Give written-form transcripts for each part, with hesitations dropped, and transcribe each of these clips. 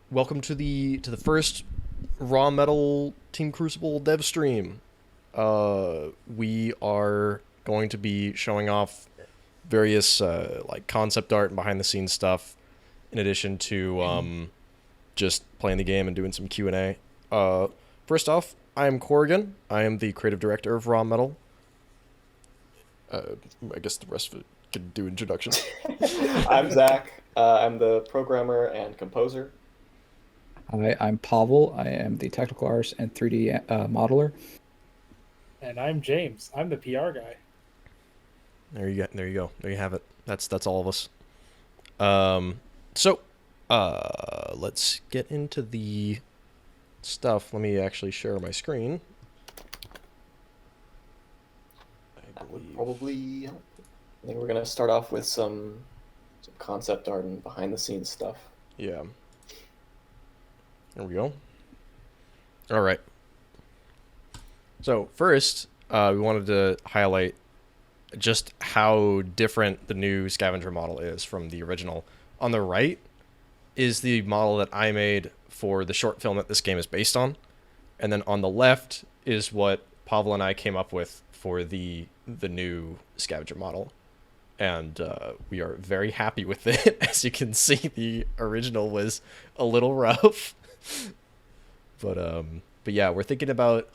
welcome to the first Raw Metal Team Crucible dev stream. We are going to be showing off various like concept art and behind the scenes stuff, in addition to just playing the game and doing some Q&A. First off, I am Corrigan. I am the creative director of Raw Metal. I guess the rest of it could do introductions. I'm Zach. I'm the programmer and composer. Hi, I'm Pavel. I am the technical artist and 3D modeler. And I'm James. I'm the PR guy. There you go. There you go. There you have it. That's all of us. So, let's get into the stuff. Let me actually share my screen. That would probably help. I think we're gonna start off with some concept art and behind the scenes stuff. Yeah. There we go. All right. So first, we wanted to highlight just how different the new scavenger model is from the original. On the right is the model that I made for the short film that this game is based on. And then on the left is what Pavel and I came up with for the new scavenger model. And we are very happy with it. As you can see, the original was a little rough. But yeah, we're thinking about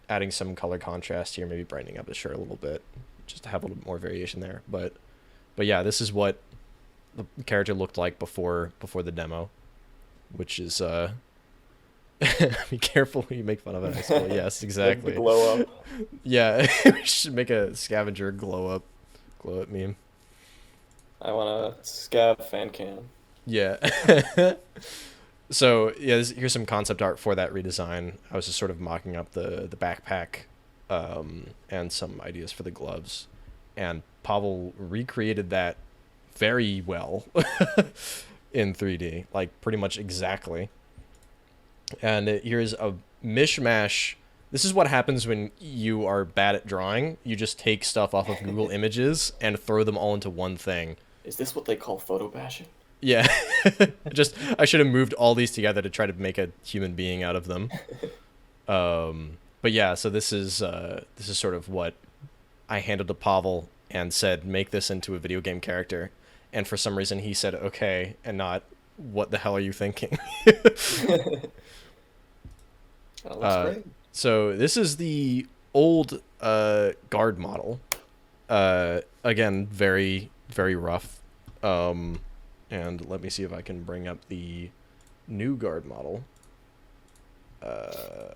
adding some color contrast here, maybe brightening up the shirt a little bit, just to have a little bit more variation there. But yeah, this is what the character looked like before the demo, which is be careful when you make fun of an ice. Yes, exactly. The glow up. Yeah, we should make a scavenger glow up meme. I want a scav fan cam. Yeah. So yeah, here's some concept art for that redesign. I was just sort of mocking up the backpack, and some ideas for the gloves, and Pavel recreated that very well in 3D, like pretty much exactly. And here's a mishmash. This is what happens when you are bad at drawing. You just take stuff off of Google Images and throw them all into one thing. Is this what they call photo bashing? Yeah. I should have moved all these together to try to make a human being out of them. But yeah, so this is sort of what I handed to Pavel and said, make this into a video game character. And for some reason he said, okay, and not, what the hell are you thinking? That looks great. So this is the old guard model. Again, very, very rough. And let me see if I can bring up the new guard model. Oh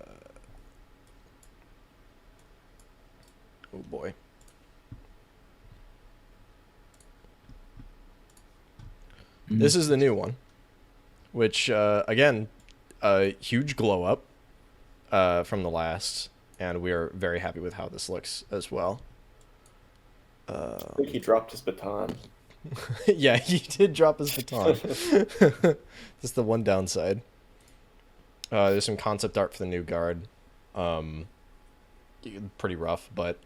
boy. This is the new one, which again, a huge glow up from the last, and we are very happy with how this looks as well. I think he dropped his baton. Yeah, he did drop his baton. That's the one downside. There's some concept art for the new guard. Pretty rough, but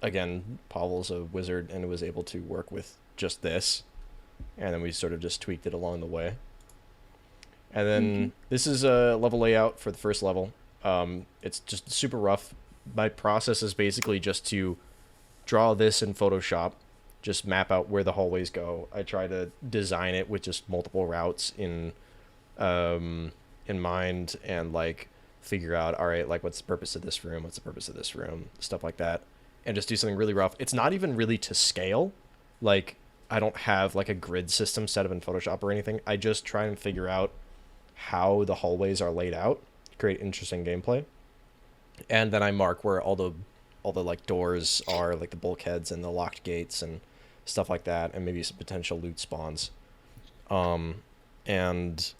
again, Pavel's a wizard and was able to work with just this. And then we sort of just tweaked it along the way. And then this is a level layout for the first level. It's just super rough. My process is basically just to draw this in Photoshop, just map out where the hallways go. I try to design it with just multiple routes in mind, and like figure out, all right, like what's the purpose of this room? What's the purpose of this room? Stuff like that. And just do something really rough. It's not even really to scale. Like, I don't have like a grid system set up in Photoshop or anything. I just try and figure out how the hallways are laid out, create interesting gameplay. And then I mark where all the like doors are, like the bulkheads and the locked gates and stuff like that, and maybe some potential loot spawns. And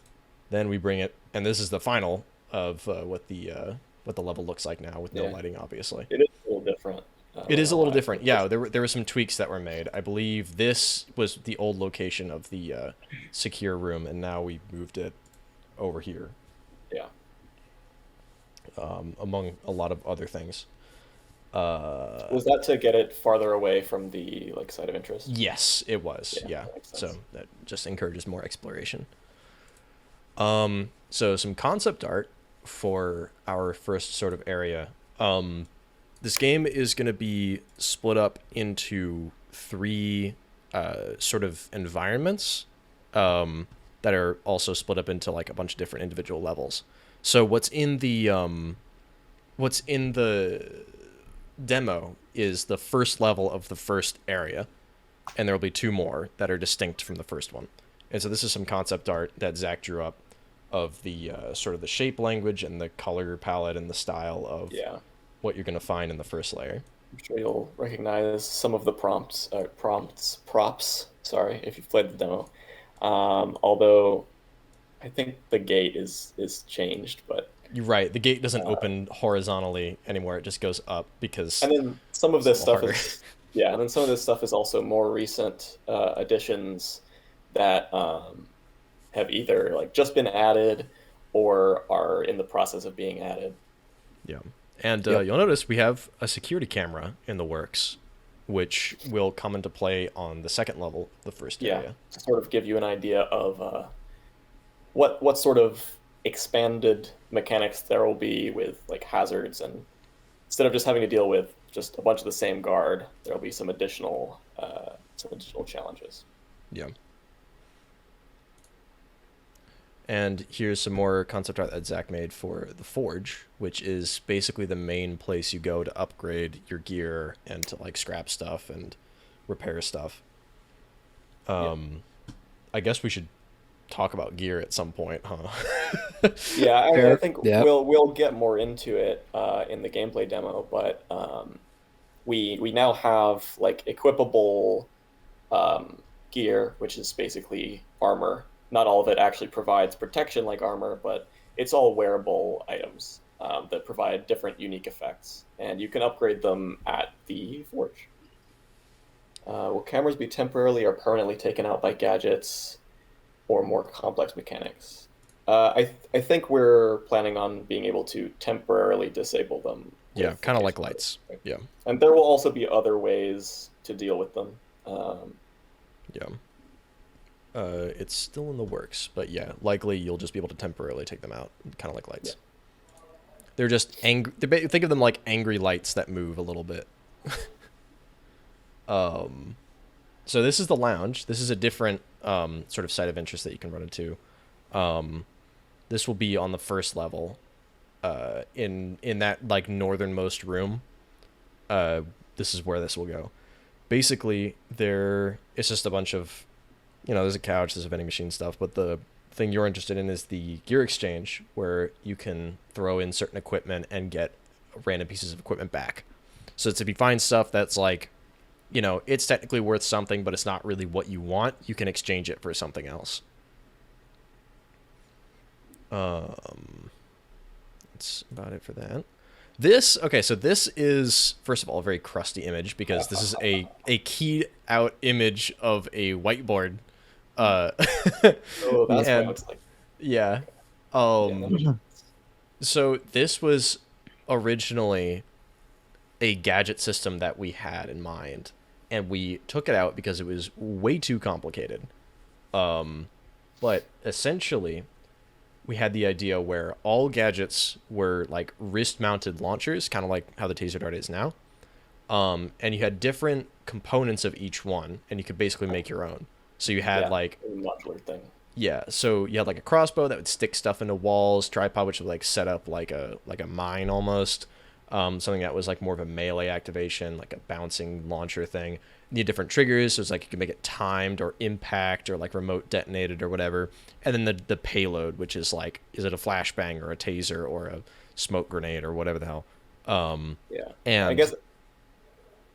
then we bring it, and this is the final of what the level looks like now with no lighting, obviously. It is a little different. It is a little different. Yeah, there were some tweaks that were made. I believe this was the old location of the secure room, and now we moved it over here. Yeah. Among a lot of other things. Was that to get it farther away from the like site of interest? Yes, it was. Yeah. That makes sense. So that just encourages more exploration. So some concept art for our first sort of area. This game is going to be split up into three sort of environments that are also split up into like a bunch of different individual levels. So what's in the demo is the first level of the first area, and there will be two more that are distinct from the first one. And so this is some concept art that Zach drew up of the sort of the shape language and the color palette and the style of Yeah. what you're going to find in the first layer. I'm sure you'll recognize some of the props. Sorry, if you've played the demo. Although I think the gate is changed, but You're right. The gate doesn't open horizontally anymore. It just goes up because and then some of it's a this little stuff harder. is yeah, and then some of this stuff is also more recent additions that have either like just been added or are in the process of being added. Yeah. And Yep. you'll notice we have a security camera in the works, which will come into play on the second level of the first Yeah, area. to sort of give you an idea of what sort of expanded mechanics there will be with like hazards, and instead of just having to deal with just a bunch of the same guard, there will be some additional challenges. Yeah. And here's some more concept art that Zach made for the Forge, which is basically the main place you go to upgrade your gear and to like scrap stuff and repair stuff. I guess we should talk about gear at some point, huh? Yeah, I Fair. think Yeah. we'll get more into it in the gameplay demo, but we now have like equipable gear, which is basically armor. Not all of it actually provides protection like armor, but it's all wearable items that provide different unique effects, and you can upgrade them at the forge. Will cameras be temporarily or permanently taken out by gadgets or more complex mechanics? I think we're planning on being able to temporarily disable them. Yeah, with kind of case like mode. lights. Yeah. And there will also be other ways to deal with them. Yeah. It's still in the works, but yeah, likely you'll just be able to temporarily take them out, kind of like lights. They're just angry. Think of them like angry lights that move a little bit. So this is the lounge. This is a different sort of site of interest that you can run into. This will be on the first level, in that like northernmost room. This is where this will go. Basically, it's just a bunch of, there's a couch, there's a vending machine stuff, but the thing you're interested in is the gear exchange, where you can throw in certain equipment and get random pieces of equipment back. So it's if you find stuff that's like, it's technically worth something, but it's not really what you want, you can exchange it for something else. That's about it for that. So this is, first of all, a very crusty image because this is a keyed out image of a whiteboard. Oh, that's what it looks like. Yeah. Yeah. So this was originally a gadget system that we had in mind, and we took it out because it was way too complicated. But essentially, we had the idea where all gadgets were like wrist-mounted launchers, kind of like how the taser dart is now. And you had different components of each one, and you could basically make your own. So you had A modular thing. yeah, so you had like a crossbow that would stick stuff into walls, tripod which would like set up like a mine almost, something that was like more of a melee activation, like a bouncing launcher thing. You had different triggers, so it's like you could make it timed or impact or like remote detonated or whatever. And then the payload, which is like, is it a flashbang or a taser or a smoke grenade or whatever the hell. Yeah. And I guess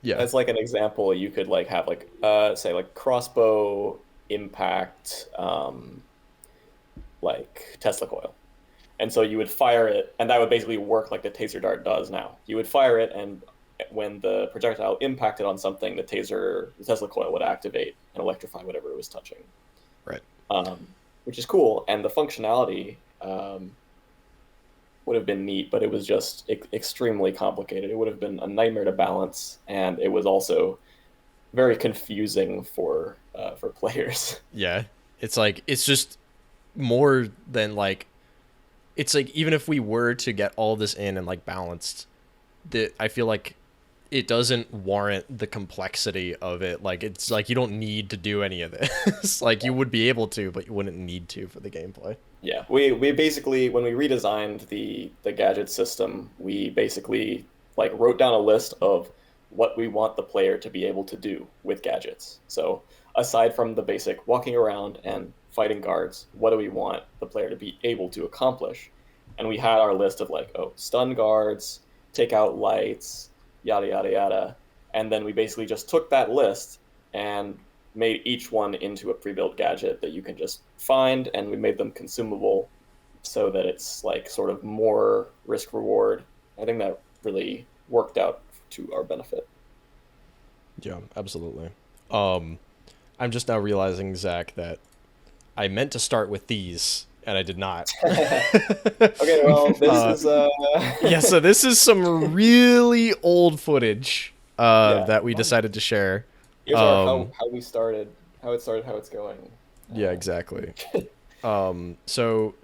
yeah, as like an example, you could like have like say like crossbow impact like Tesla coil. And so you would fire it, and that would basically work like the taser dart does now. You would fire it, and when the projectile impacted on something, the Tesla coil would activate and electrify whatever it was touching. right. Which is cool, and the functionality would have been neat, but it was just extremely complicated. It would have been a nightmare to balance, and it was also very confusing for players. Yeah, it's like, it's just more than like, it's like even if we were to get all this in and like balanced, that I feel like it doesn't warrant the complexity of it. Like it's like you don't need to do any of this. Like you would be able to, but you wouldn't need to for the gameplay. Yeah, we basically, when we redesigned the gadget system, we basically like wrote down a list of what we want the player to be able to do with gadgets. So aside from the basic walking around and fighting guards, what do we want the player to be able to accomplish? And we had our list of like, oh, stun guards, take out lights, yada yada yada. And then we basically just took that list and made each one into a pre-built gadget that you can just find, and we made them consumable so that it's like sort of more risk reward. I think that really worked out to our benefit. Yeah, absolutely. I'm just now realizing, Zach, that I meant to start with these and I did not. Okay, well, this is Yeah, so this is some really old footage Yeah. that we decided to share. Here's our, how we started, how it started, how it's going. Yeah, exactly. So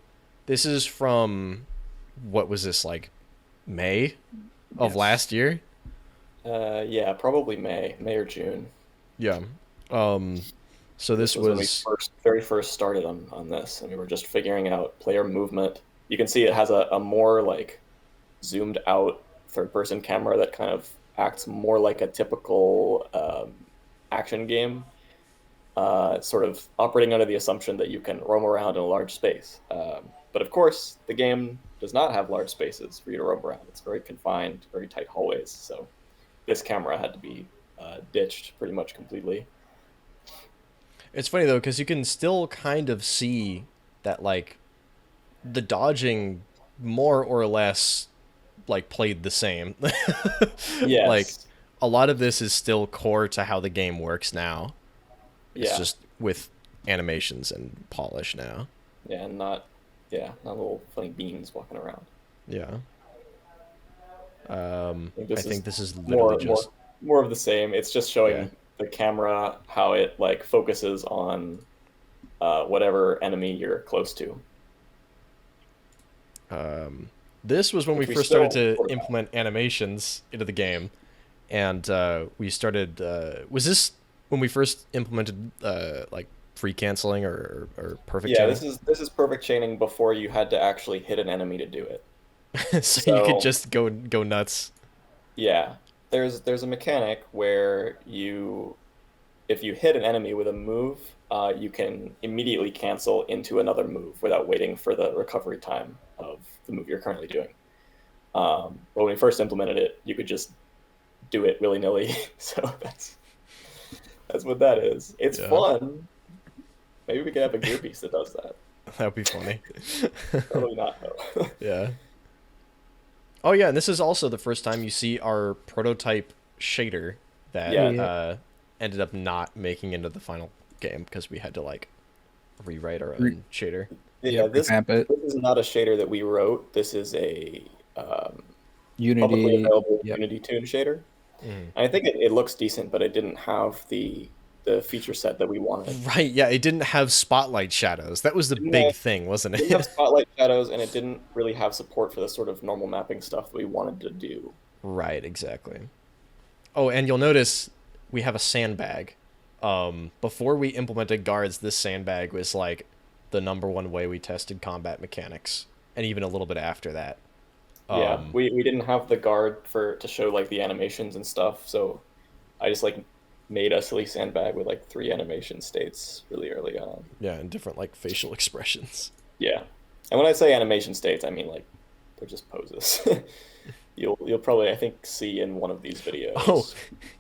this is from, what was this, like May of Yes. last year? Yeah, probably May or June. Yeah. So this When we was very first started on this, and we were just figuring out player movement. You can see it has a more like zoomed out third person camera that kind of acts more like a typical action game, sort of operating under the assumption that you can roam around in a large space. But of course, the game does not have large spaces for you to roam around. It's very confined, very tight hallways. So this camera had to be ditched pretty much completely. It's funny though, because you can still kind of see that like the dodging more or less like played the same. Yes. Like a lot of this is still core to how the game works now. It's Yeah. just with animations and polish now. Yeah, and not little funny beans walking around. Yeah. I I think this is more literally just more of the same. It's just showing Yeah. the camera how it like focuses on whatever enemy you're close to. This was when we Which we first started still to work on. implement animations into the game, and we started. Was this when we first implemented like free canceling or perfect? Yeah, chaining? this is perfect chaining before you had to actually hit an enemy to do it. So you could So- just go nuts. Yeah, there's a mechanic where if you hit an enemy with a move, you can immediately cancel into another move without waiting for the recovery time of the move you're currently doing. But when we first implemented it, you could just do it willy-nilly. So that's what that is. It's Yeah. fun. Maybe we could have a gear piece that does that. That would be funny. Probably not though. Yeah. Oh yeah, and this is also the first time you see our prototype shader that Yeah. ended up not making into the final game because we had to like rewrite our own shader. Yeah, this Revamp it. is not a shader that we wrote. This is a publicly Unity. available Yep. Unity Tune shader. Mhm. And I think it looks decent, but it didn't have the feature set that we wanted. Right, yeah, it didn't have spotlight shadows. That was the Didn't big have- thing, wasn't It didn't have it? spotlight shadows, and it didn't really have support for the sort of normal mapping stuff that we wanted to do. Right, exactly. Oh, and you'll notice we have a sandbag. Before we implemented guards, this sandbag was like the #1 way we tested combat mechanics, and even a little bit after that. Yeah, we didn't have the guard to show like the animations and stuff, so I just like made a silly sandbag with like 3 animation states really early on. Yeah, and different like facial expressions. Yeah, and when I say animation states, I mean like they're just poses. You'll probably, I think, see in one of these videos. Oh,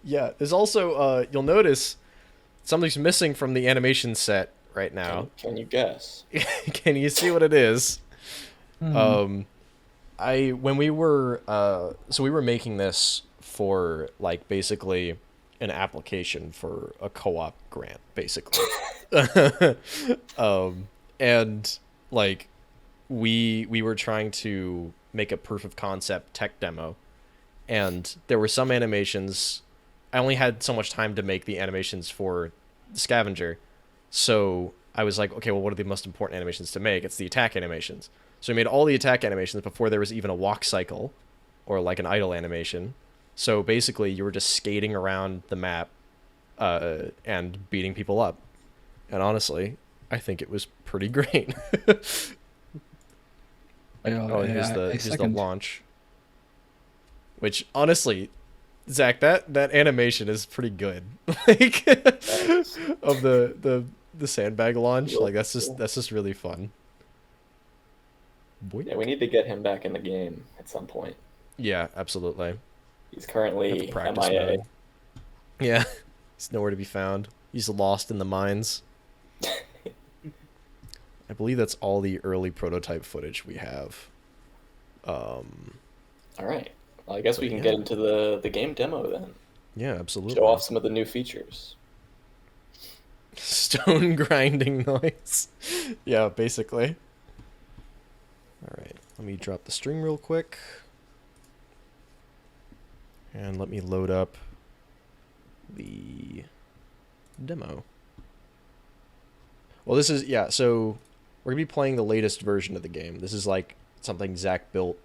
yeah. There's also you'll notice something's missing from the animation set right now. Can you guess? Can you see what it is? Mhm. When we were so we were making this for like basically an application for a co-op grant, basically. And like we were trying to make a proof of concept tech demo, and there were some animations. I only had so much time to make the animations for the scavenger, so I was like, okay, well, what are the most important animations to make? It's the attack animations. So we made all the attack animations before there was even a walk cycle or like an idle animation. So basically, you were just skating around the map and beating people up. And honestly, I think it was pretty great. Oh, and here's the launch. Which honestly, Zach, that animation is pretty good. Like of the sandbag launch, like that's just really fun. Boink. Yeah, we need to get him back in the game at some point. Yeah, absolutely. He's currently Practice MIA. mode. Yeah, he's nowhere to be found. He's lost in the mines. I believe that's all the early prototype footage we have. All right. Well, I guess we can yeah. get into the game demo then. Yeah, absolutely. Show off some of the new features. Stone grinding noise. Yeah, basically. All right, let me drop the string real quick. And let me load up the demo. Well, this is, yeah, so we're going to be playing the latest version of the game. This is like something Zach built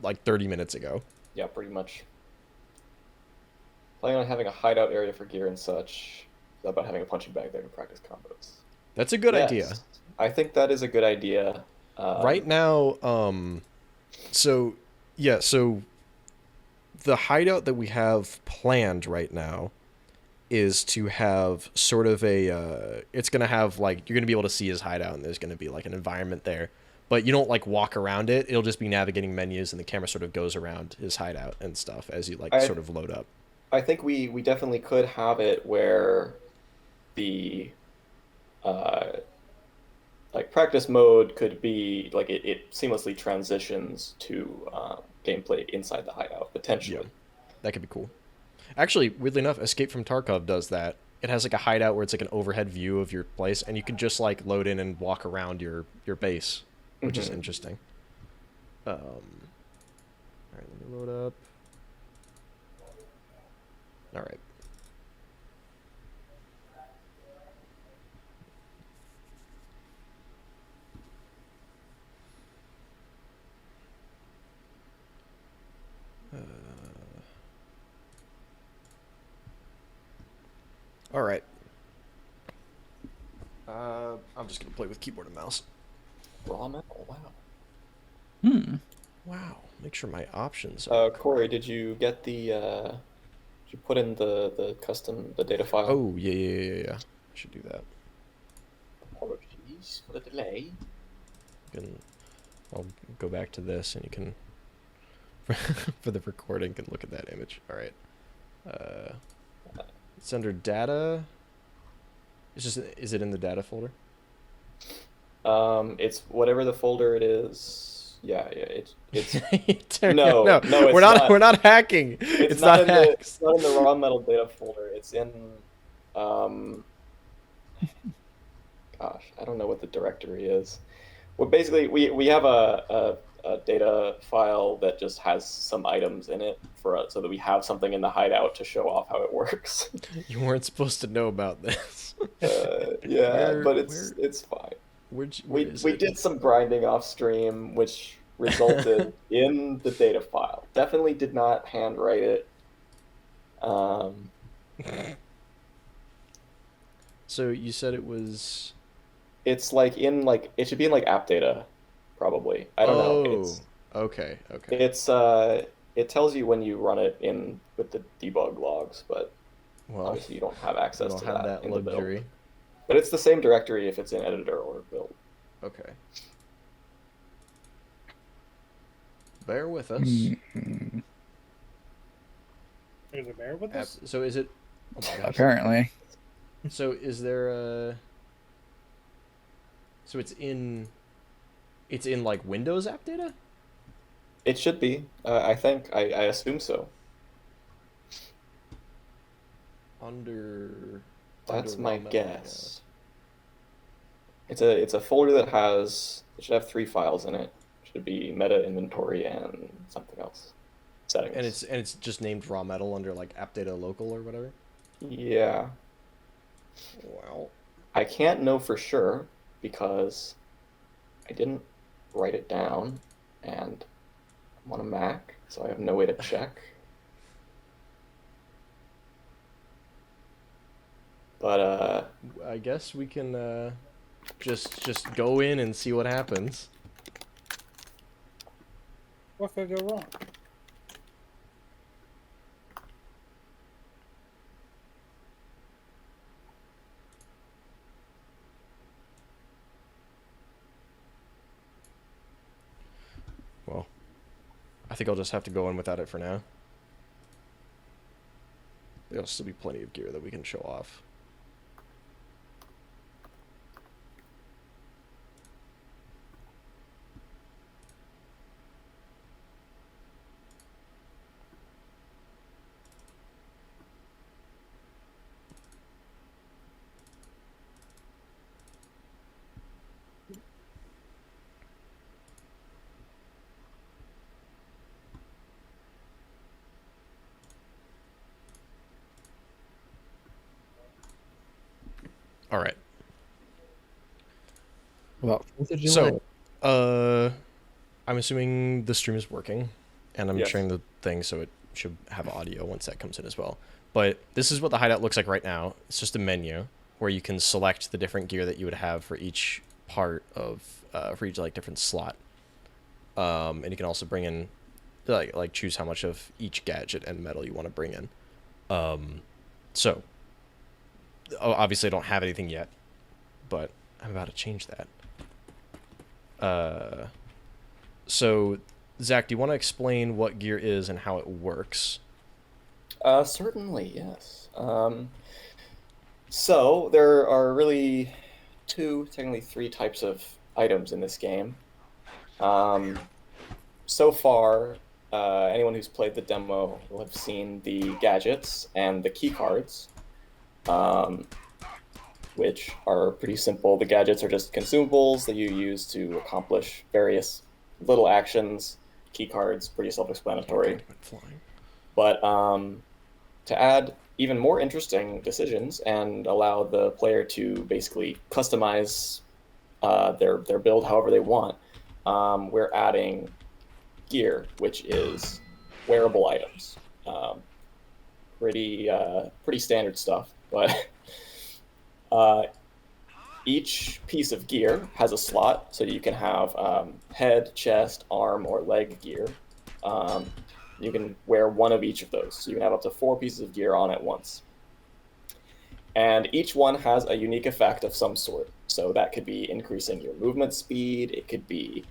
like 30 minutes ago. Yeah, pretty much. Planning on having a hideout area for gear and such. How about having a punching bag there to practice combos? That's a good idea. I think that is a good idea. Right now, so the hideout that we have planned right now is to have sort of a, it's going to have like, you're going to be able to see his hideout and there's going to be like an environment there, but you don't like walk around it. It'll just be navigating menus and the camera sort of goes around his hideout and stuff as you like sort of load up. I think we definitely could have it where the like practice mode could be like it seamlessly transitions to gameplay inside the hideout potentially. Yeah, that could be cool. Actually, weirdly enough, Escape from Tarkov does that. It has like a hideout where it's like an overhead view of your place, and you can just like load in and walk around your base, which is interesting. All right, let me load up. All right. All right. I'm just gonna play with keyboard and mouse. Raw metal, wow. Wow. Make sure my options are. Corey, did you get the? Did you put in the custom data file? Oh yeah. I should do that. Apologies for the delay. I'll go back to this, and you can, for the recording, can look at that image. All right. It's under data. Is it in the data folder? It's whatever the folder it is. Yeah, it's no, it's we're not. We're not hacking. It's not hacks. It's not in the raw metal data folder. It's in gosh, I don't know what the directory is. Well, basically, we have a data file that just has some items in it for us, so that we have something in the hideout to show off how it works. You weren't supposed to know about this. Yeah, but it's fine. We did some grinding off stream, which resulted in the data file. Definitely did not handwrite it. So you said it was. It's like it should be in like app data, probably. I don't know. It's, okay. It's it tells you when you run it in with the debug logs, but obviously you don't have access to that in the build. But it's the same directory if it's in editor or build. Okay. Bear with us. There's a bear with us? So is it? Oh my gosh. Apparently. So is there a? So it's in like Windows app data? It should be. I think. I assume so. That's my guess. It's a folder that it should have 3 files in it. It should be meta, inventory, and something else. Settings. And it's just named raw metal under like app data local or whatever? Yeah. Wow. I can't know for sure because I didn't write it down, and I'm on a Mac, so I have no way to check. But I guess we can just go in and see what happens. What could go wrong? Well, I think I'll just have to go in without it for now. There'll still be plenty of gear that we can show off. All right. About 4th of July. So, I'm assuming the stream is working, and I'm Yes. sharing the thing, so it should have audio once that comes in as well. But this is what the hideout looks like right now. It's just a menu where you can select the different gear that you would have for each part of, for each like different slot. And you can also bring in, like choose how much of each gadget and metal you want to bring in. So, obviously I don't have anything yet, but I'm about to change that. So, Zach, do you want to explain what gear is and how it works? Certainly, yes. So there are really two, technically three types of items in this game. So far, anyone who's played the demo will have seen the gadgets and the key cards, which are pretty simple. The gadgets are just consumables that you use to accomplish various little actions. Key cards, pretty self-explanatory. Flying. But to add even more interesting decisions and allow the player to basically customize their build however they want, we're adding gear, which is wearable items. Pretty standard stuff, but each piece of gear has a slot, so you can have head, chest, arm, or leg gear. You can wear one of each of those, so you can have up to 4 pieces of gear on at once. And each one has a unique effect of some sort. So that could be increasing your movement speed, it could be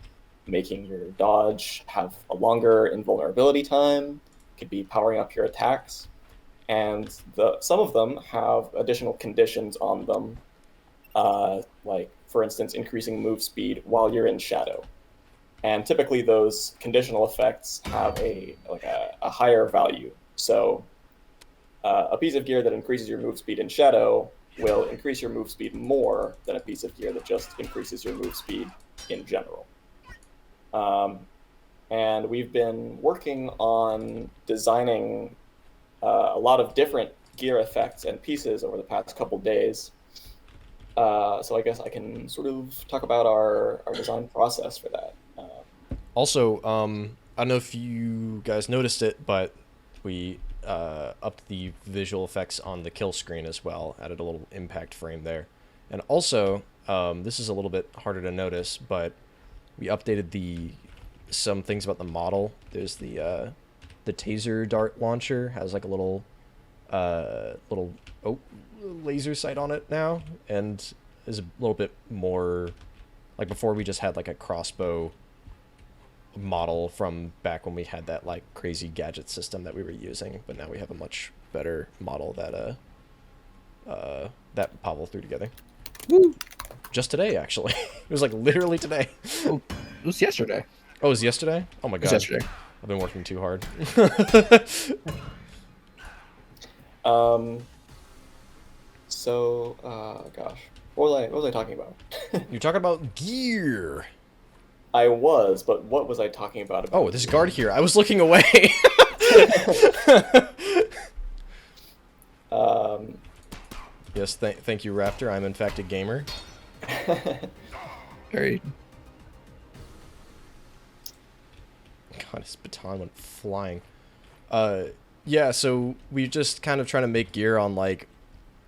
making your dodge have a longer invulnerability time, it could be powering up your attacks. And some of them have additional conditions on them, like, for instance, increasing move speed while you're in shadow. And typically those conditional effects have a higher value. So a piece of gear that increases your move speed in shadow will increase your move speed more than a piece of gear that just increases your move speed in general. And we've been working on designing a lot of different gear effects and pieces over the past couple days. So I guess I can sort of talk about our design process for that. Also, I don't know if you guys noticed it, but we upped the visual effects on the kill screen as well, added a little impact frame there. And also, this is a little bit harder to notice, but we updated some things about the model. There's the taser dart launcher has like a little laser sight on it now, and is a little bit more like before we just had like a crossbow model from back when we had that like crazy gadget system that we were using, but now we have a much better model that Pavel threw together. Woo! Just today, actually. It was like literally today. Oh, it was yesterday. Oh, it was yesterday? Oh my It was god. yesterday. I've been working too hard. Gosh, what was I talking about? You're talking about gear. I was, but what was I talking about? Oh, there's a guard here. I was looking away. Yes, thank you, Raptor. I'm in fact a gamer. Very. God, his baton went flying. Yeah, so we just kind of trying to make gear on like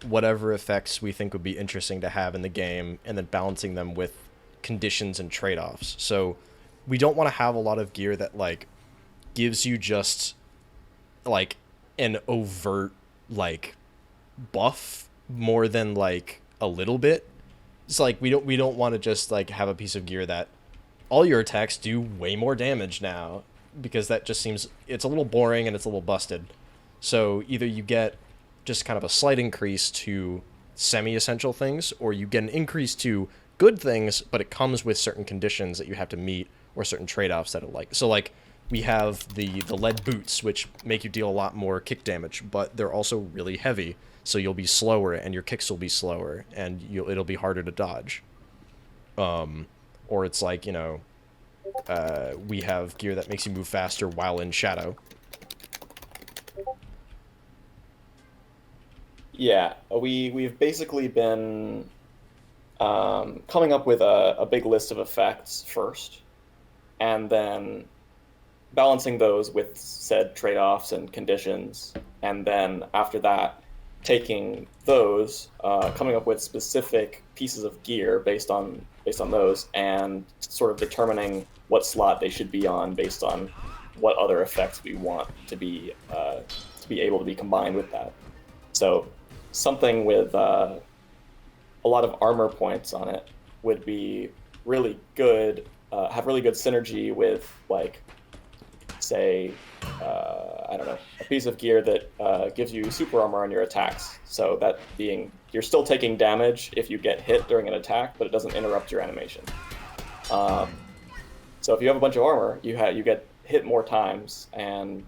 whatever effects we think would be interesting to have in the game, and then balancing them with conditions and trade-offs. So we don't want to have a lot of gear that like gives you just like an overt like buff more than like a little bit. It's like we don't want to just like have a piece of gear that all your attacks do way more damage now, because that just seems, it's a little boring and it's a little busted. So either you get just kind of a slight increase to semi-essential things, or you get an increase to good things, but it comes with certain conditions that you have to meet, or certain trade-offs that are like, so like we have the lead boots, which make you deal a lot more kick damage, but they're also really heavy, so you'll be slower and your kicks will be slower, and it'll be harder to dodge. Or it's like, you know, we have gear that makes you move faster while in shadow. Yeah, we've basically been coming up with a big list of effects first, and then balancing those with said trade-offs and conditions, and then after that, taking those, coming up with specific pieces of gear based on those, and sort of determining what slot they should be on based on what other effects we want to be able to be combined with that. So something with a lot of armor points on it would be really good, have really good synergy with, like, say, I don't know, a piece of gear that gives you super armor on your attacks. So that being, you're still taking damage if you get hit during an attack, but it doesn't interrupt your animation. So if you have a bunch of armor, you get hit more times and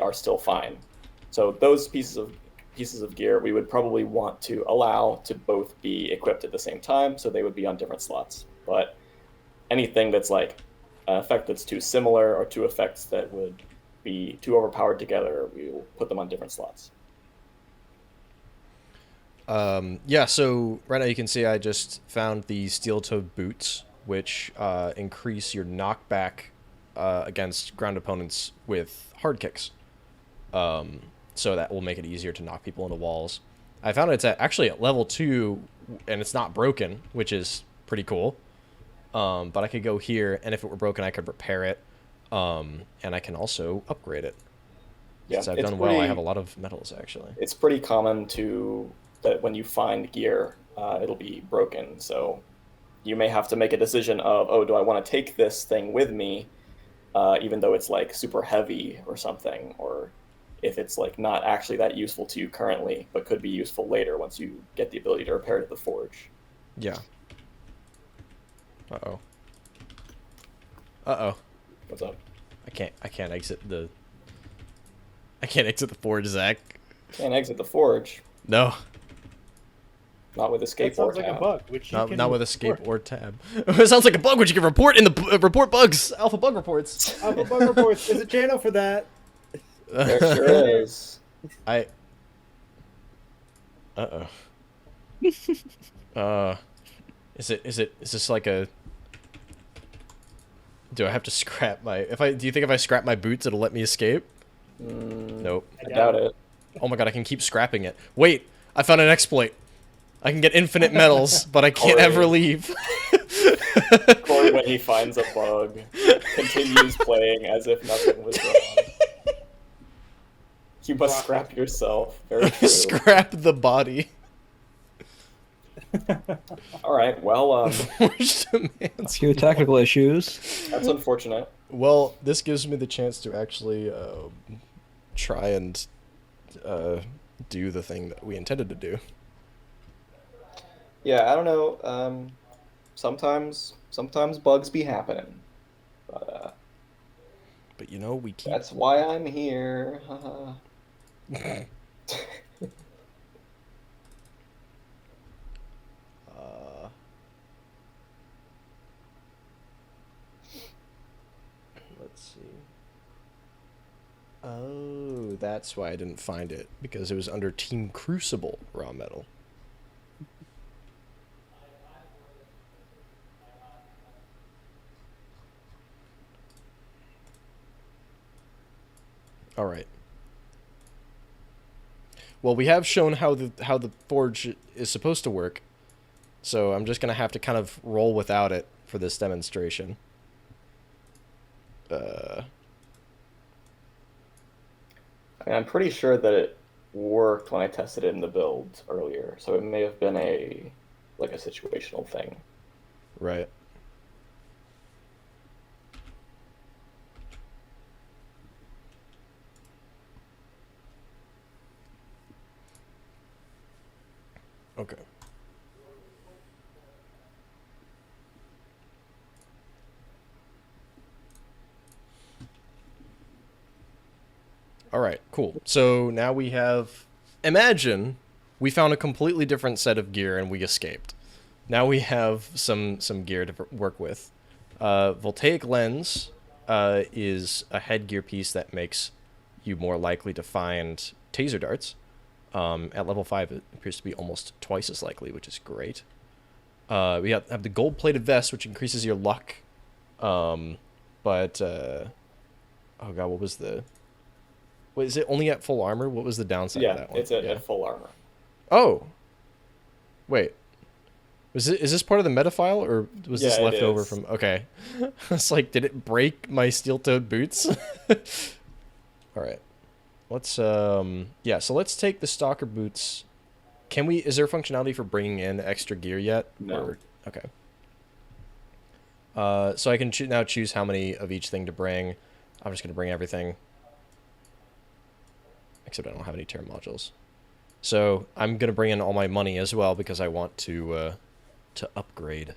are still fine. So those pieces of gear we would probably want to allow to both be equipped at the same time, so they would be on different slots. But anything that's like an effect that's too similar, or two effects that would be too overpowered together, we will put them on different slots. Yeah, so right now you can see I just found the steel-toed boots, which increase your knockback against ground opponents with hard kicks. So that will make it easier to knock people into walls. I found it's actually at level 2, and it's not broken, which is pretty cool. But I could go here, and if it were broken, I could repair it, and I can also upgrade it. Yeah, Since I've done well, I have a lot of metals, actually. It's pretty common that when you find gear, it'll be broken. So you may have to make a decision of, oh, do I want to take this thing with me, even though it's like super heavy or something, or if it's like not actually that useful to you currently, but could be useful later once you get the ability to repair it at the forge. Yeah. Uh-oh. Uh-oh. What's up? I can't exit the forge, Zach. Can't exit the forge. No. Not with a That skateboard sounds like tab. a bug, which you can Not with a report. skateboard tab. It sounds like a bug which you can report in the report bugs. Alpha bug reports. Alpha Bug Reports. There's a channel for that. There sure is. Uh-oh. Is this like a... Do I have to scrap my... Do you think if I scrap my boots, it'll let me escape? Nope. I doubt it. Oh my god, I can keep scrapping it. Wait, I found an exploit. I can get infinite metals, but I can't ever leave. Corey, when he finds a bug, continues playing as if nothing was wrong. You must scrap yourself. Very true. Scrap the body. All right, well, Forged demands. Few technical issues. that's unfortunate. Well, this gives me the chance to actually try and do the thing that we intended to do. Yeah, I don't know. Sometimes bugs be happening, but you know, we keep... that's why I'm here. Let's see. Oh, that's why I didn't find it, because it was under Team Crucible raw metal. All right. Well, we have shown how the forge is supposed to work, so I'm just gonna have to kind of roll without it for this demonstration. I'm pretty sure that it worked when I tested it in the build earlier, so it may have been a situational thing. Right. Okay. All right, cool. So now we have... Imagine we found a completely different set of gear and we escaped. Now we have some gear to work with. Voltaic lens is a headgear piece that makes you more likely to find taser darts. At level 5, it appears to be almost twice as likely, which is great. We have the gold-plated vest, which increases your luck. Oh god, what was the... Wait, is it only at full armor? What was the downside of that one? It's at full armor. Oh! Wait. Is this part of the meta file, or was this left over from... Okay. It's like, did it break my steel-toed boots? Alright. Let's, yeah, so let's take the Stalker boots. Is there functionality for bringing in extra gear yet? No. Okay. So I can now choose how many of each thing to bring. I'm just going to bring everything. Except I don't have any term modules. So I'm going to bring in all my money as well because I want to upgrade.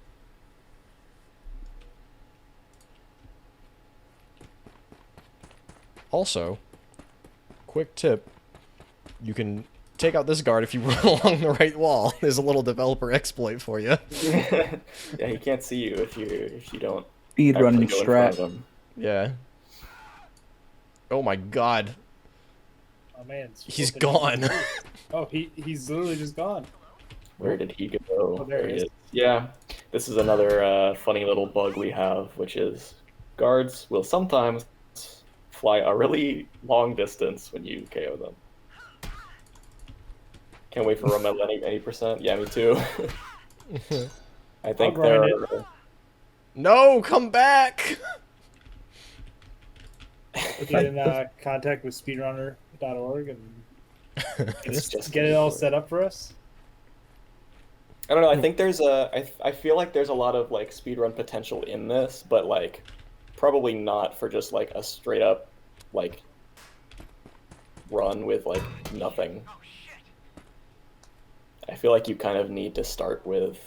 Also, quick tip, you can take out this guard if you run along the right wall. There's a little developer exploit for you. Yeah, he can't see you if you don't Speed running actually go in front strat. of him. Yeah. Oh my god. Oh man, He's gone. Oh, he's literally just gone. Where did he go? Oh, there he is. Yeah, this is another funny little bug we have, which is guards will sometimes fly a really long distance when you KO them. Can't wait for Romel any percent. Yeah, me too. I think I'll there grind are... No, come back! Get in contact with speedrunner.org and just get it all set up for us. I don't know. I think there's I feel like there's a lot of like speedrun potential in this, but like probably not for just like a straight up like run with like nothing. I feel like you kind of need to start with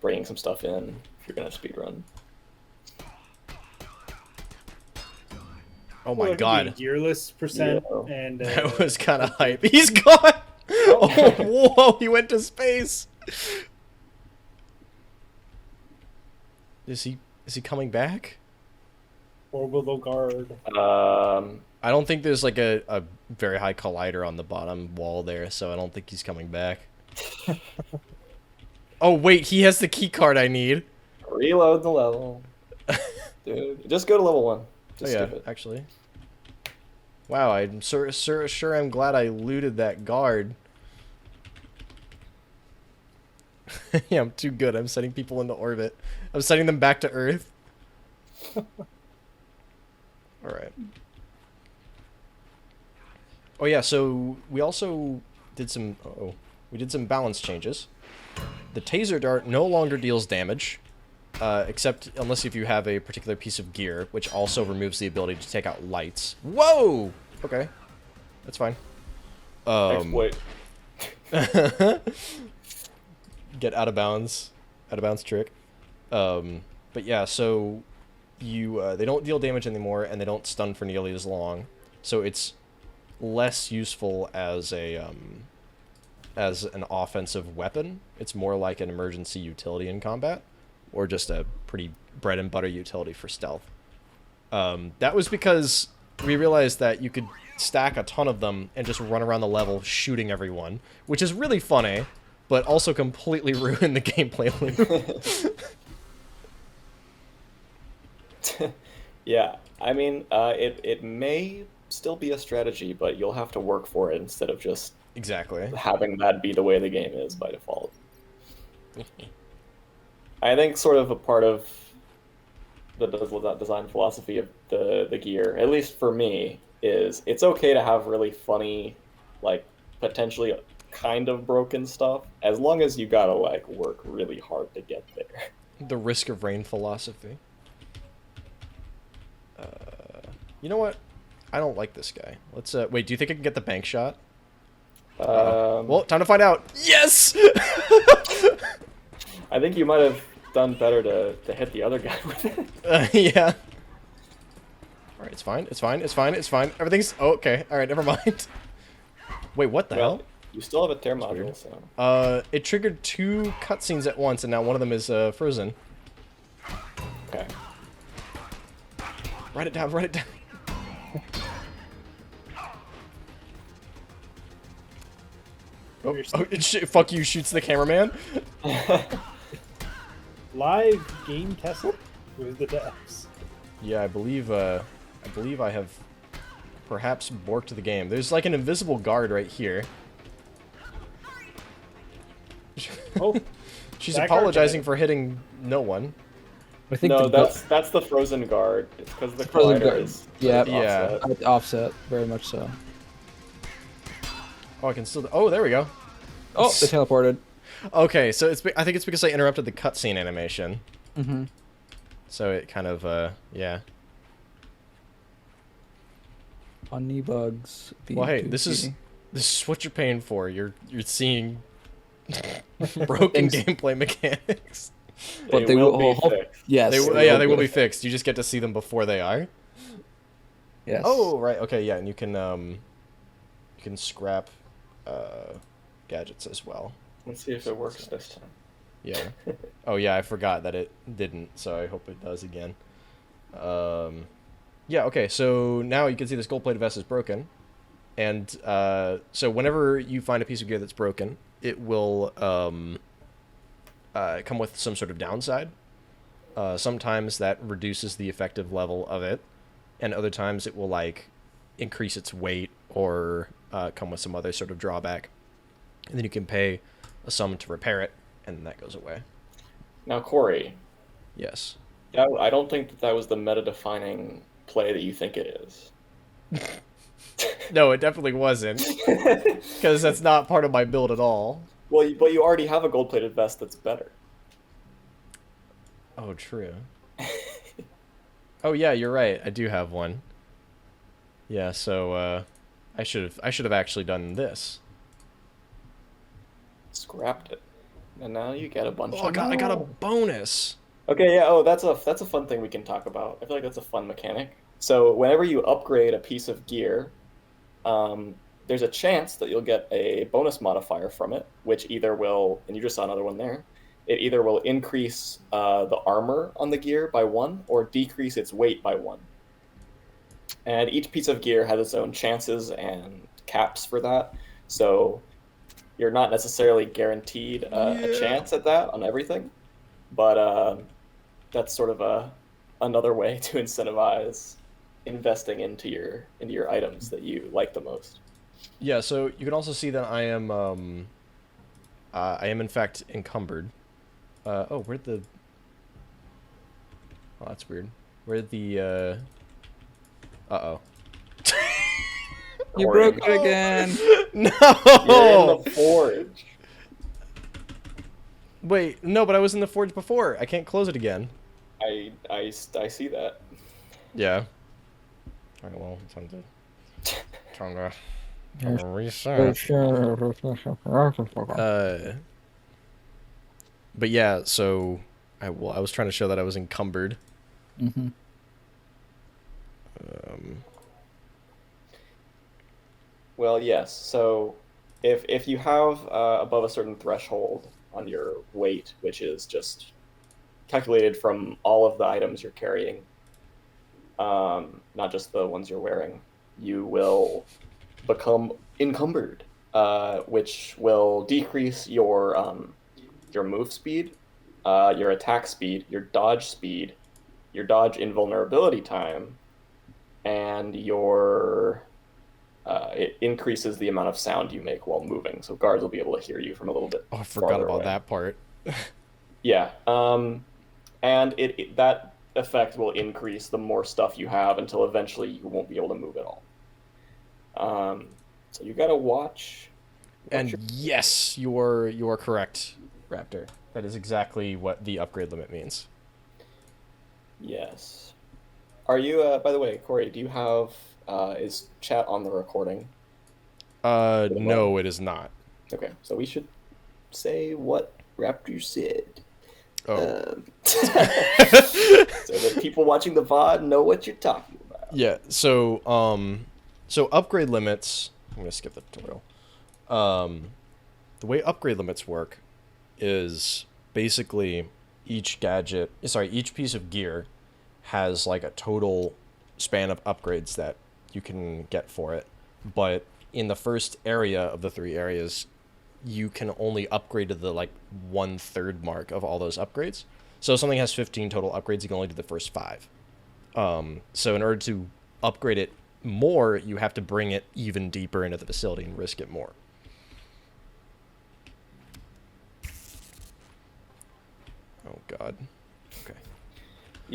bringing some stuff in if you're gonna speedrun. Oh my god. Gearless percent Yeah. and That was kind of hype. He's gone! Oh, whoa, he went to space! Is he coming back? orbital guard. I don't think there's like a very high collider on the bottom wall there, so I don't think he's coming back. Oh wait, he has the key card I need. Reload the level. Dude, just go to level 1. Just Oh yeah, skip it. actually. Wow, I'm sure I'm glad I looted that guard. Yeah, I'm too good. I'm sending people into orbit. I'm sending them back to Earth. Alright. Oh yeah, so we also did some... we did some balance changes. The taser dart no longer deals damage, except unless if you have a particular piece of gear, which also removes the ability to take out lights. Whoa! Okay. That's fine. Exploit. Get out of bounds trick. But yeah, so you they don't deal damage anymore, and they don't stun for nearly as long, so it's less useful as an offensive weapon. It's more like an emergency utility in combat, or just a pretty bread and butter utility for stealth. That was because we realized that you could stack a ton of them and just run around the level shooting everyone, which is really funny, but also completely ruin the gameplay loop. Yeah, I mean, it may still be a strategy, but you'll have to work for it instead of just Exactly. having that be the way the game is by default. I think sort of a part of the design philosophy of the gear, at least for me, is it's okay to have really funny, like potentially kind of broken stuff, as long as you gotta like work really hard to get there. The risk of rain philosophy. You know what? I don't like this guy. Let's wait. Do you think I can get the bank shot? Well, time to find out. Yes. I think you might have done better to hit the other guy with it. Yeah. All right, it's fine. It's fine. It's fine. It's fine. Everything's okay. All right, never mind. Wait, what the hell? You still have a tear module, so. It triggered 2 cutscenes at once, and now one of them is frozen. Okay. Write it down. Write it down. Oh, fuck you! Shoots the cameraman. Live game tested with the devs. Yeah, I believe I have perhaps borked the game. There's like an invisible guard right here. Oh, She's that apologizing guard for hitting no one. I think No, the that's the frozen guard. It's because the Frozen collider guard. is Yeah. offset. offset, very much so. Oh, I can still. Oh, there we go. Oh, they teleported. Okay, so I think it's because I interrupted the cutscene animation. Mm-hmm. So it kind of yeah. Funny bugs. Well, hey, this is what you're paying for. You're seeing broken gameplay mechanics. But they will be fixed. Yes. They will be fixed. You just get to see them before they are. Yes. Oh, right. Okay, yeah, and you can scrap gadgets as well. Let's see if it works this time. Yeah. Oh, yeah, I forgot that it didn't, so I hope it does again. Yeah, okay, so now you can see this gold-plated vest is broken. And so whenever you find a piece of gear that's broken, it will come with some sort of downside. Sometimes that reduces the effective level of it, and other times it will, like, increase its weight or come with some other sort of drawback. And then you can pay a sum to repair it, and that goes away. Now, Corey, Yes. I don't think that was the meta-defining play that you think it is. No, it definitely wasn't, because that's not part of my build at all. Well, but you already have a gold-plated vest that's better. Oh, true. Oh, yeah, you're right. I do have one. Yeah, so I should have actually done this. Scrapped it, and now you get a bunch. Oh, I got a bonus. Okay, yeah. Oh, that's a fun thing we can talk about. I feel like that's a fun mechanic. So whenever you upgrade a piece of gear, there's a chance that you'll get a bonus modifier from it, which either will, and you just saw another one there, it either will increase the armor on the gear by 1 or decrease its weight by 1. And each piece of gear has its own chances and caps for that. So you're not necessarily guaranteed a chance at that on everything, but that's sort of another way to incentivize investing into your items that you like the most. Yeah, so you can also see that I am in fact encumbered. Oh, where'd the... Oh, that's weird. Where'd the Uh-oh. You broke it again. No! You're in the forge. Wait, no, but I was in the forge before. I can't close it again. I see that. Yeah. Alright, well, time to reset. But yeah, so I was trying to show that I was encumbered. Mm-hmm. Well, yes. So if you have above a certain threshold on your weight, which is just calculated from all of the items you're carrying, not just the ones you're wearing, you will become encumbered, which will decrease your move speed, your attack speed, your dodge invulnerability time, and it increases the amount of sound you make while moving. So guards will be able to hear you from a little bit. Oh, I forgot farther about away. that part. Yeah. And that effect will increase the more stuff you have until eventually you won't be able to move at all. So you gotta watch. And yes, you are correct, Raptor. That is exactly what the upgrade limit means. Yes. Are you? By the way, Corey, do you have? Is chat on the recording? No, it is not. Okay, so we should say what Raptor said. Oh. So that people watching the VOD know what you're talking about. Yeah, so upgrade limits, I'm gonna skip the tutorial. The way upgrade limits work is basically each piece of gear has like a total span of upgrades that you can get for it. But in the first area of the 3 areas, you can only upgrade to the like 1/3 mark of all those upgrades. So if something has 15 total upgrades, you can only do the first 5. So in order to upgrade it more, you have to bring it even deeper into the facility and risk it more. Oh god. Okay.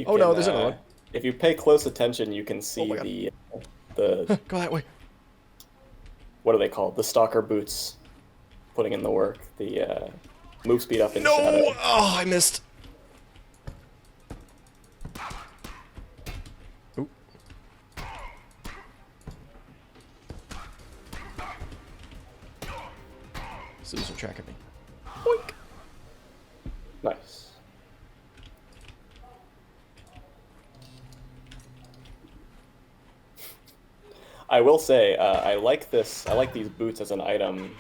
No, there's another one. If you pay close attention, you can see the Go that way. What are they called? The stalker boots putting in the work. The move speed up in No! shadow. Oh, I missed. Oop. So losing track of me. Boink. Nice. I will say, I like this. I like these boots as an item,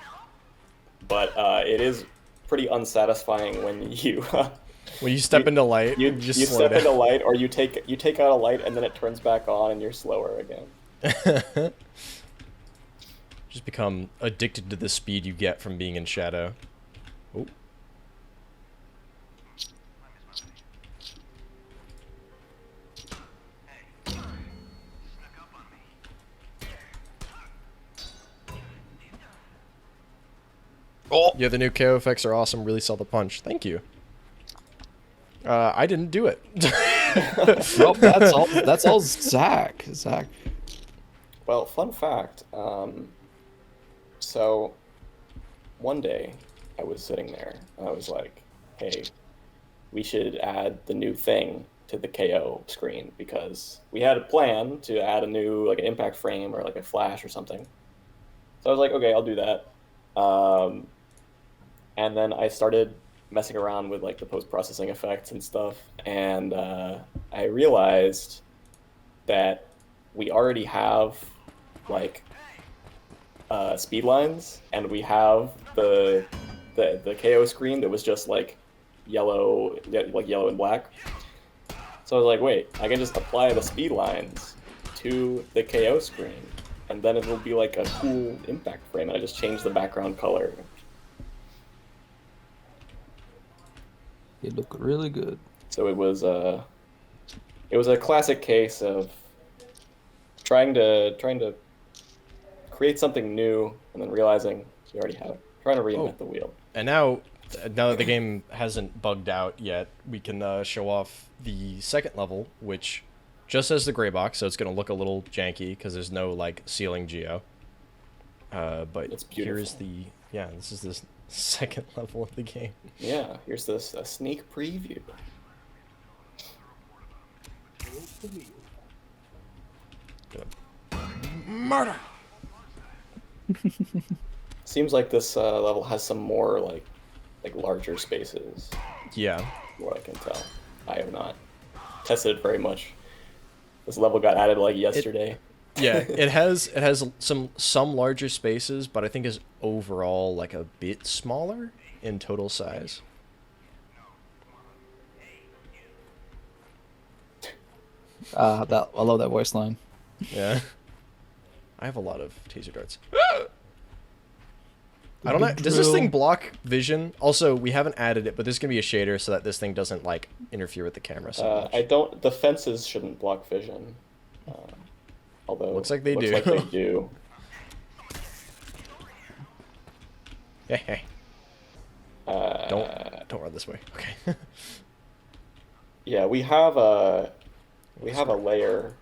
but it is pretty unsatisfying when you When you step into light, you just you slow step down. into light, or you take out a light and then it turns back on and you're slower again. Just become addicted to the speed you get from being in shadow. Oh. Oh, yeah, the new KO effects are awesome. Really sell the punch. Thank you. I didn't do it. Nope, that's all Zach. Zach. Well, fun fact. So one day I was sitting there and I was like, hey, we should add the new thing to the KO screen because we had a plan to add a new like an impact frame or like a flash or something. So I was like, okay, I'll do that. And then I started messing around with like the post-processing effects and stuff, and I realized that we already have like speed lines, and we have the KO screen that was just like yellow and black. So I was like, wait, I can just apply the speed lines to the KO screen, and then it will be like a cool impact frame, and I just changed the background color. You look really good. So it was a classic case of trying to create something new and then realizing you already have it. Trying to reinvent the wheel. And now that the game hasn't bugged out yet, we can show off the second level, which just has the gray box, so it's going to look a little janky because there's no like ceiling geo. But It's beautiful. This is the second level of the game. Yeah, here's a sneak preview. Murder. Seems like this level has some more like larger spaces. Yeah. From what I can tell. I have not tested it very much. This level got added like yesterday. Yeah, it has some larger spaces, but I think is overall like a bit smaller in total size. I love that voice line. Yeah. I have a lot of taser darts. I don't know. Does this thing block vision? Also, we haven't added it, but there's gonna be a shader so that this thing doesn't like interfere with the camera so much. The fences shouldn't block vision. Although Looks like they looks do. like they do. Hey. Don't run this way. Okay. Yeah, we have a layer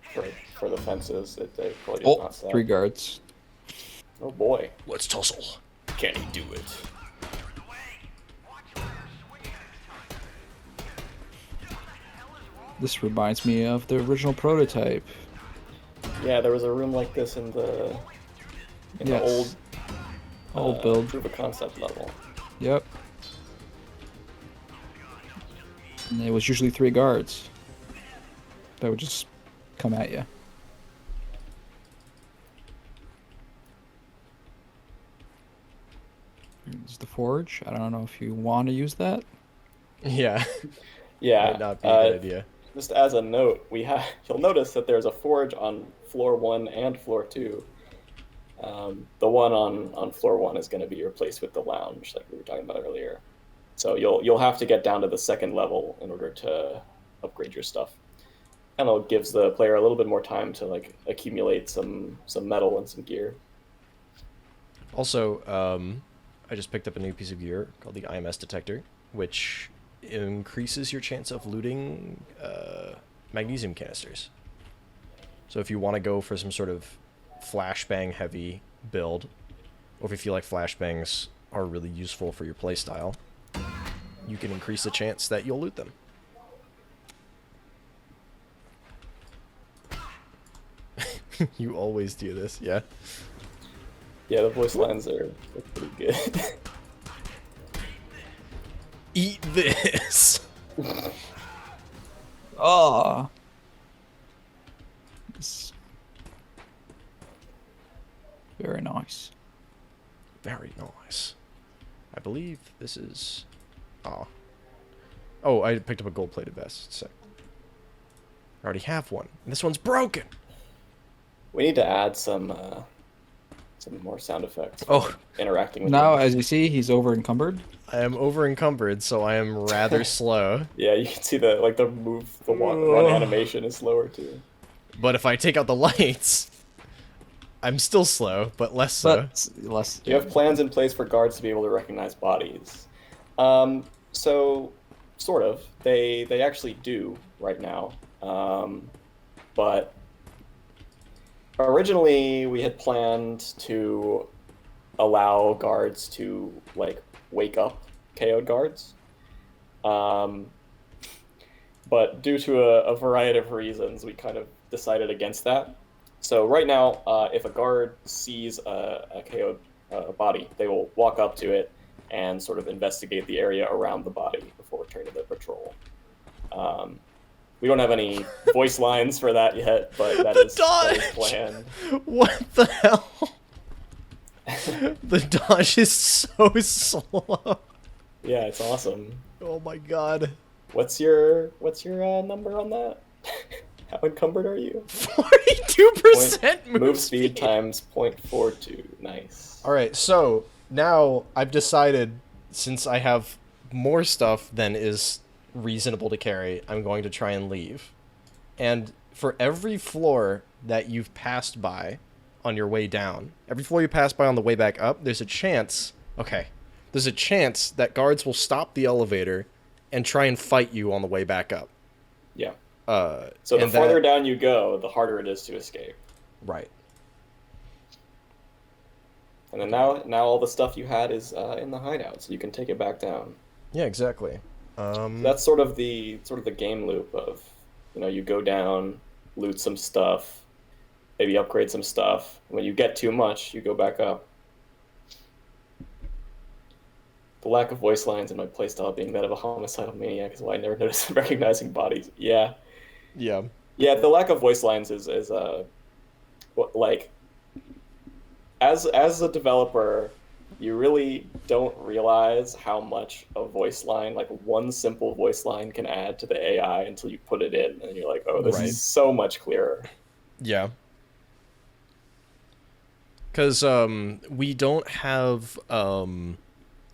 for the fences that they probably did Oh, not set. 3 guards. Oh boy, Let's tussle. can he do it? This reminds me of the original prototype. Yeah, there was a room like this in the Yes. old Old build. proof of concept level. Yep. And it was usually 3 guards that would just come at you. Here's the forge. I don't know if you want to use that. Yeah. Yeah. Might not be a good idea. Just as a note, you'll notice that there's a forge on floor 1 and floor 2. The one on floor 1 is going to be replaced with the lounge, like we were talking about earlier. So you'll have to get down to the 2nd level in order to upgrade your stuff. And it gives the player a little bit more time to like accumulate some metal and some gear. Also, I just picked up a new piece of gear called the IMS detector, which increases your chance of looting magnesium canisters. So if you want to go for some sort of flashbang heavy build, or if you feel like flashbangs are really useful for your playstyle, you can increase the chance that you'll loot them. You always do this, yeah? Yeah, the voice lines are pretty good. Eat this! Oh. Very nice. Very nice. I believe this is... Oh, I picked up a gold-plated vest. So I already have one. And this one's broken! We need to add some more sound effects. For Oh. interacting with Now, you. as you see, he's over encumbered. I am over-encumbered, so I am rather slow. Yeah, you can see the run animation is slower too. But if I take out the lights, I'm still slow, but less so. But less. Do you have plans in place for guards to be able to recognize bodies? So sort of. They actually do right now. But originally we had planned to allow guards to like wake up KO'd guards. But due to a variety of reasons, we kind of decided against that. So right now, if a guard sees a KO'd body, they will walk up to it and sort of investigate the area around the body before returning to their patrol. We don't have any voice lines for that yet, but that is planned. What the hell? The dodge is so slow. Yeah, it's awesome. Oh my god. What's your number on that? How encumbered are you? 42% Move speed times 0.42. Nice. Alright, so now I've decided, since I have more stuff than is reasonable to carry, I'm going to try and leave. And for every floor that you've passed by on your way down, every floor you pass by on the way back up, there's a chance that guards will stop the elevator and try and fight you on the way back up. Yeah. So the farther down you go, the harder it is to escape. Right. And then now all the stuff you had is in the hideout, so you can take it back down. Yeah, exactly. That's sort of the game loop of, you go down, loot some stuff, maybe upgrade some stuff. When you get too much, you go back up. The lack of voice lines in my playstyle being that of a homicidal maniac is why I never noticed recognizing bodies. Yeah. Yeah. Yeah, the lack of voice lines is like, as a developer, you really don't realize how much a voice line, like one simple voice line, can add to the AI until you put it in, and you're like, oh, this is so much clearer. Yeah. Because we don't have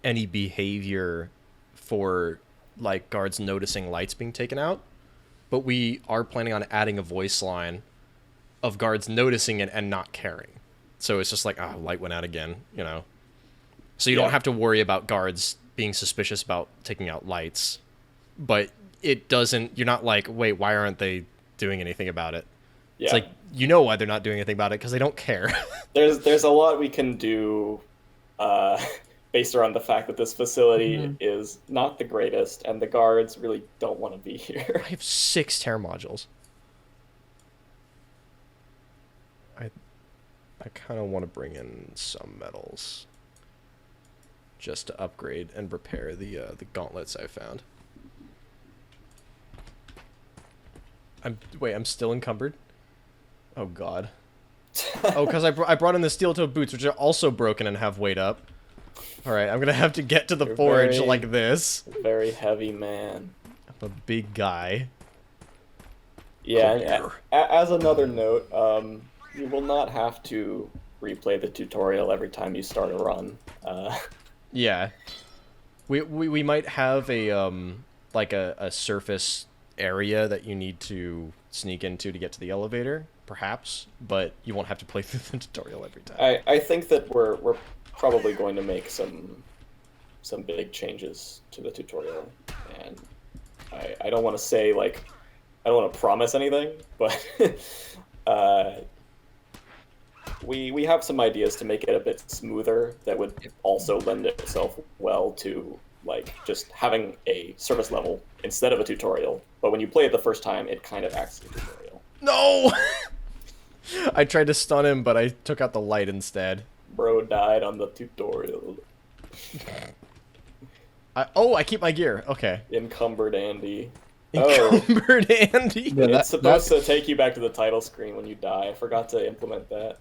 any behavior for like guards noticing lights being taken out, but we are planning on adding a voice line of guards noticing it and not caring. So it's just like, light went out again, you know. So you don't have to worry about guards being suspicious about taking out lights, but it doesn't. You're not like, wait, why aren't they doing anything about it? Yeah. It's like, you know why they're not doing anything about it, because they don't care. There's a lot we can do based around the fact that this facility is not the greatest, and the guards really don't want to be here. I have 6 Terra modules. I kind of want to bring in some metals just to upgrade and repair the gauntlets I found. I'm still encumbered? Oh god. Oh, because I brought in the steel-toed boots, which are also broken and have weight up. Alright, I'm gonna have to get to the forge like this. Very heavy man. I'm a big guy. Yeah, as another note, you will not have to replay the tutorial every time you start a run. Yeah. We might have a like a surface area that you need to sneak into to get to the elevator, perhaps, but you won't have to play through the tutorial every time. I think that we're probably going to make some big changes to the tutorial, and I don't want to say, like, I don't want to promise anything, but we have some ideas to make it a bit smoother that would also lend itself well to, like, just having a surface level instead of a tutorial. But when you play it the first time, it kind of acts as a tutorial. No! I tried to stun him, but I took out the light instead. Bro died on the tutorial. I keep my gear. Okay. Encumbered Andy. Encumbered Andy? Yeah, It's supposed to take you back to the title screen when you die. I forgot to implement that.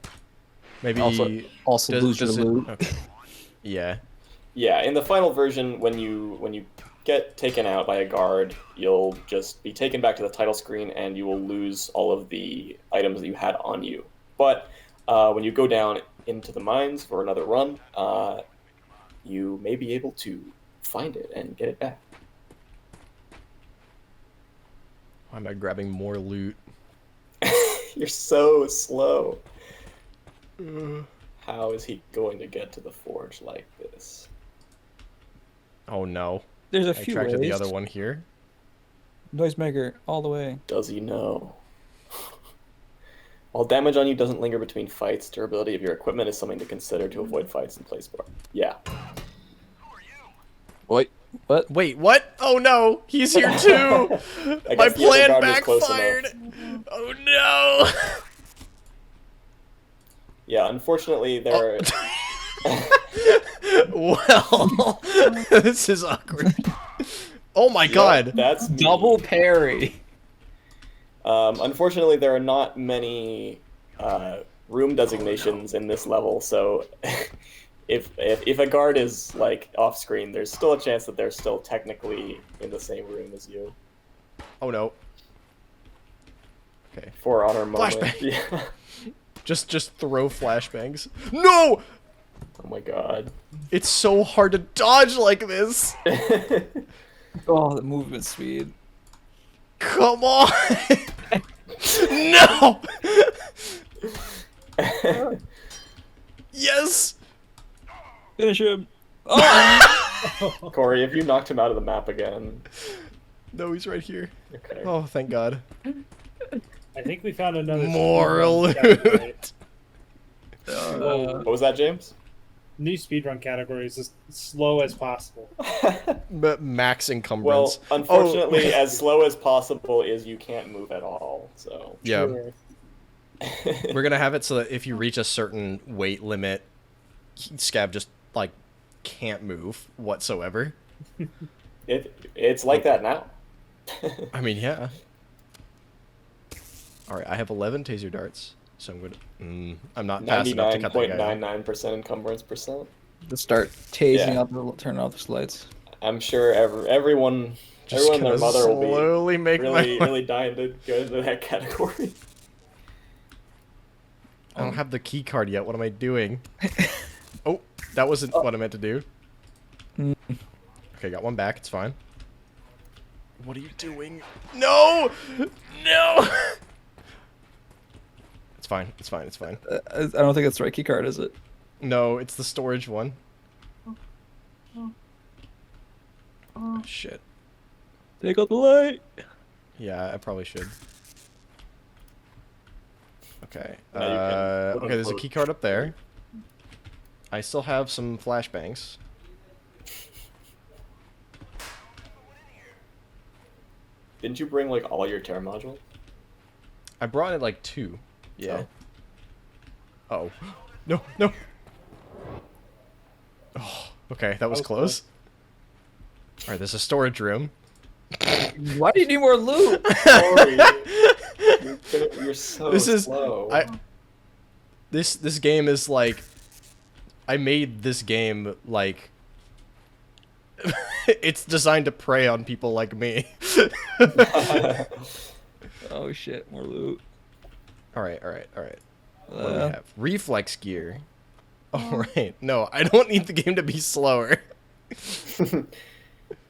Maybe Also lose your loot. Okay. Yeah. Yeah, in the final version, when you get taken out by a guard, you'll just be taken back to the title screen, and you will lose all of the items that you had on you. But when you go down into the mines for another run, you may be able to find it and get it back. Why am I grabbing more loot? You're so slow. How is he going to get to the forge like this? Oh no. There's a I few attracted ways. the other one here. Noisemaker all the way. Does he know? While damage on you doesn't linger between fights, durability of your equipment is something to consider to avoid fights in place bar. Yeah. Wait, what? Wait, what? Oh no, he's here too. I My guess the other plan guard was close backfired. enough. Oh no. Yeah, unfortunately, there. Well, this is awkward. Oh my god. That's me. Double parry. Unfortunately, there are not many room designations in this level, so if a guard is, like, off screen, there's still a chance that they're still technically in the same room as you. Oh no. Okay. For honor moment. Flashbang. Yeah. Just throw flashbangs. No! Oh my god. It's so hard to dodge like this. Oh, the movement speed. Come on. No. Yes. Finish him. Oh! Corey, have you knocked him out of the map again? No, he's right here. Okay. Oh, thank God. I think we found another More speedrun category. loot. What was that, James? New speedrun category is as slow as possible. Max Well, encumbrance. unfortunately, as slow as possible is you can't move at all, so... Yeah. Sure. We're gonna have it so that if you reach a certain weight limit, Scab just, like, can't move whatsoever. It's like that now. I mean, yeah. Alright, I have 11 taser darts, so I'm gonna... I'm not fast enough to cut that guy. 99.99% encumbrance percent. Let's start tasing Yeah. up the turning off the lights. I'm sure everyone Just and their gonna mother will slowly be make really, my... really dying to go into that category. I don't have the key card yet. What am I doing? Oh, that wasn't what I meant to do. Okay, got one back. It's fine. What are you doing? No! No! It's fine. It's fine. It's fine. I don't think that's the right key card, is it? No, it's the storage one. Oh, shit. Take out the light. Yeah, I probably should. Okay. Now you can, Okay, there's a quote-unquote, key card up there. I still have some flashbangs. Didn't you bring like all your Terra modules? I brought it like 2. Yeah. Oh. Oh. No, no. Oh, okay, that was close. Alright, there's a storage room. Why do you need more loot? Sorry. You're so This is slow. this game is like, I made this game like it's designed to prey on people like me. Oh shit, more loot. Alright. What do we have? Reflex gear. Alright. No, I don't need the game to be slower.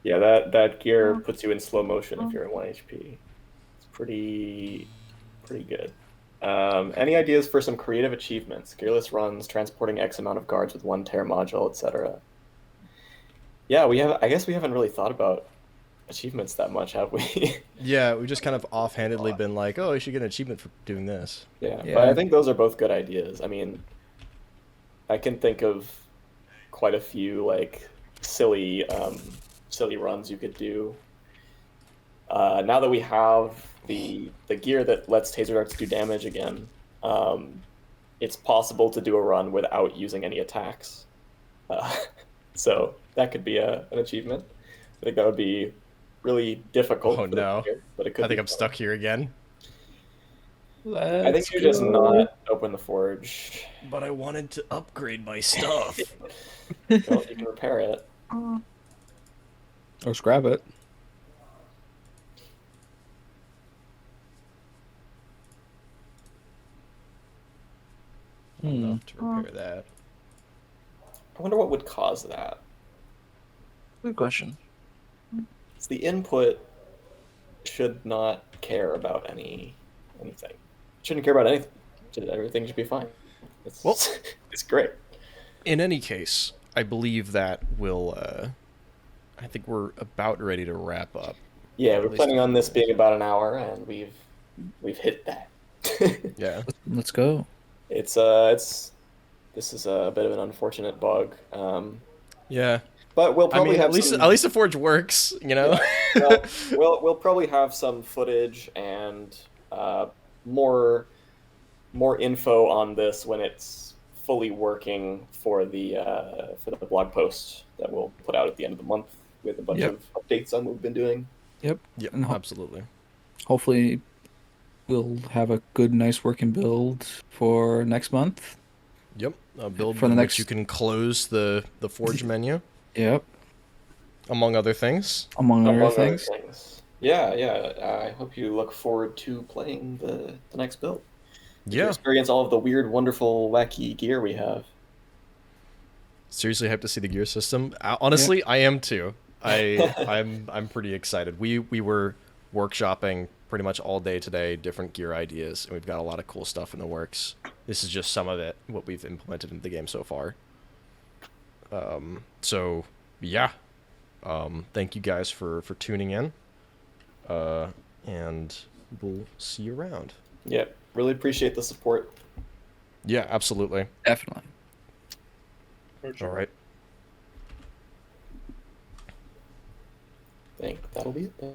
Yeah, that gear puts you in slow motion if you're at 1 HP. It's pretty good. Any ideas for some creative achievements? Gearless runs, transporting X amount of guards with 1 Terra module, etc. Yeah, I guess we haven't really thought about achievements that much, have we? Yeah, we just kind of offhandedly been like, oh, you should get an achievement for doing this. Yeah, Yeah. but I think those are both good ideas. I mean, I can think of quite a few like silly runs you could do. Now that we have the gear that lets taser darts do damage again, it's possible to do a run without using any attacks. So that could be an achievement. I think that would be really difficult. Oh, for the no. player, but it could I think be I'm fun. stuck here again. I think you just not open the forge. But I wanted to upgrade my stuff. Well, you can repair it. Or scrap it. Enough to repair that. I wonder what would cause that. Good question. It's the input should not care about anything. Shouldn't care about anything. Everything should be fine. It's, Well- it's great. In any case, I believe that will, I think we're about ready to wrap up. Yeah, At we're least planning a on this few being about an hour, and we've hit that. Yeah. Let's go. This is a bit of an unfortunate bug. Yeah. But we'll I probably mean, have at least the forge works, you know? we'll probably have some footage and more info on this when it's fully working for the blog post that we'll put out at the end of the month with a bunch Yep. of updates on what we've been doing. Yep. Yep, And absolutely. hopefully we'll have a good, nice working build for next month. Yep. A build For the in next- which you can close the forge menu, Yep. among other things. Among other Among things. other things. Yeah. I hope you look forward to playing the next build. To Yeah. experience all of the weird, wonderful, wacky gear we have. Seriously hyped to see the gear system. Honestly, I am too. I'm pretty excited. We were workshopping pretty much all day today, different gear ideas, and we've got a lot of cool stuff in the works. This is just some of it, what we've implemented in the game so far. So yeah. Thank you guys for tuning in. And we'll see you around. Yeah, really appreciate the support. Yeah, absolutely. Definitely. For sure. All right. I think that'll be it then.